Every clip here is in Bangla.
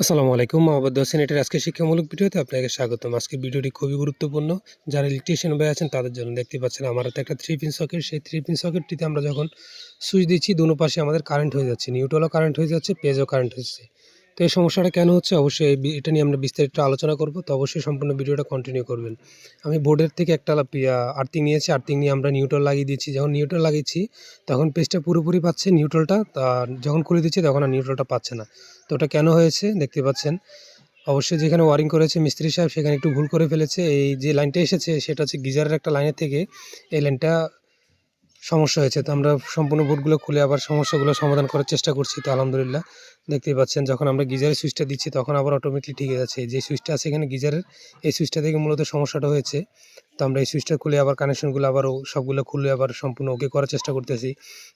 আসসালামু আলাইকুম। মোহাম্মদ হোসেন এটার আজকে শিক্ষামূলক ভিডিওতে আপনাকে স্বাগতম। আজকের ভিডিওটি খুবই গুরুত্বপূর্ণ। যারা ইলেকট্রিশিয়ান ভাই আছেন তাদের জন্য। দেখতে পাচ্ছেন আমার হাতে একটা 3 পিন সকেট। সেই 3 পিন সকেটটিতে আমরা যখন সুইচ দিচ্ছি দোনো পাশে আমাদের কারেন্ট হয়ে যাচ্ছে। নিউট্রালও কারেন্ট হয়ে যাচ্ছে, পেজও কারেন্ট হচ্ছে। তো এই সমস্যাটা কেন হচ্ছে অবশ্যই এটা নিয়ে আমরা বিস্তারিত আলোচনা করব। তো অবশ্যই সম্পূর্ণ ভিডিওটা কন্টিনিউ করবেন। আমি বোর্ডের থেকে একটা আর্থিং নিয়েছি। আর্থিং নিয়ে আমরা নিউট্রাল লাগিয়ে দিচ্ছি। যখন নিউট্রাল লাগিয়েছি তখন পেজটা পুরোপুরি পাচ্ছে নিউট্রালটা। যখন খুলে দিচ্ছি তখন আর নিউট্রালটা পাচ্ছে না। তো ওটা কেন হয়েছে দেখতে পাচ্ছেন। অবশ্যই যেখানে ওয়ারিং করেছে মিস্ত্রি সাহেব সেখানে একটু ভুল করে ফেলেছে। এই যে লাইনটা এসেছে সেটা হচ্ছে গিজারের একটা লাইনের থেকে এই লাইনটা সমস্যা হয়েছে। তো আমরা সম্পূর্ণ বোর্ডগুলো খুলে আবার সমস্যাগুলো সমাধান করার চেষ্টা করছি। তো আলহামদুলিল্লাহ দেখতেই পাচ্ছেন যখন আমরা গিজারের সুইচটা দিচ্ছি তখন আবার অটোমেটিকলি ঠিক হয়ে যাচ্ছে। যে সুইচটা আছে এখানে গিজারের, এই সুইচটা থেকে মূলত সমস্যাটা হয়েছে। তো আমরা এই সুইচটা খুলে আবার কানেকশনগুলো আবারও সবগুলো খুলে আবার সম্পূর্ণ ওকে করার চেষ্টা করতেছি।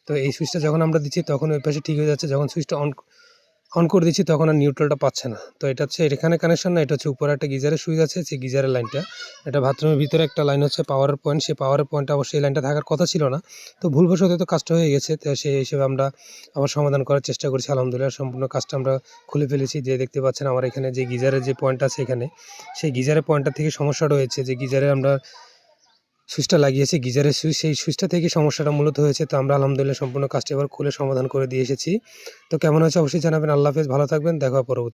তো এই সুইচটা যখন আমরা দিচ্ছি তখন ওই পাশে ঠিক হয়ে যাচ্ছে। যখন সুইচটা অন করে দিচ্ছি তখন আর নিউট্রালটা পাচ্ছে না। তো এটা হচ্ছে এখানে কানেকশন না, এটা হচ্ছে উপরে একটা গিজারের সুইচ আছে, সেই গিজারের লাইনটা। এটা বাথরুমের ভিতরে একটা লাইন হচ্ছে পাওয়ারের পয়েন্ট, সেই পাওয়ারের পয়েন্টটা অবশ্যই এই লাইনটা থাকার কথা ছিল না। তো ভুলবশত তো কাজটা হয়ে গেছে। তো সেই হিসেবে আমরা আবার সমাধান করার চেষ্টা করছি। আলহামদুলিল্লাহ সম্পূর্ণ কাজটা আমরা খুলে ফেলেছি। যে দেখতে পাচ্ছেন আমার এখানে যে গিজারের যে পয়েন্ট আছে এখানে, সেই গিজারের পয়েন্টটা থেকে সমস্যাটা হয়েছে। যে গিজারে আমরা সুইচটা লাগিয়েছি, গিজারের সুইচ, সেই সুইচটা থেকে সমস্যাটা মূলত হয়েছে। তো আমরা আলহামদুলিল্লাহ সম্পূর্ণ কাজটা এবার খুলে সমাধান করে দিয়ে এসেছি। তো কেমন হয়েছে অবশ্যই জানাবেন। আল্লাহ হাফেজ, ভালো থাকবেন, দেখা হবে পরবর্তী।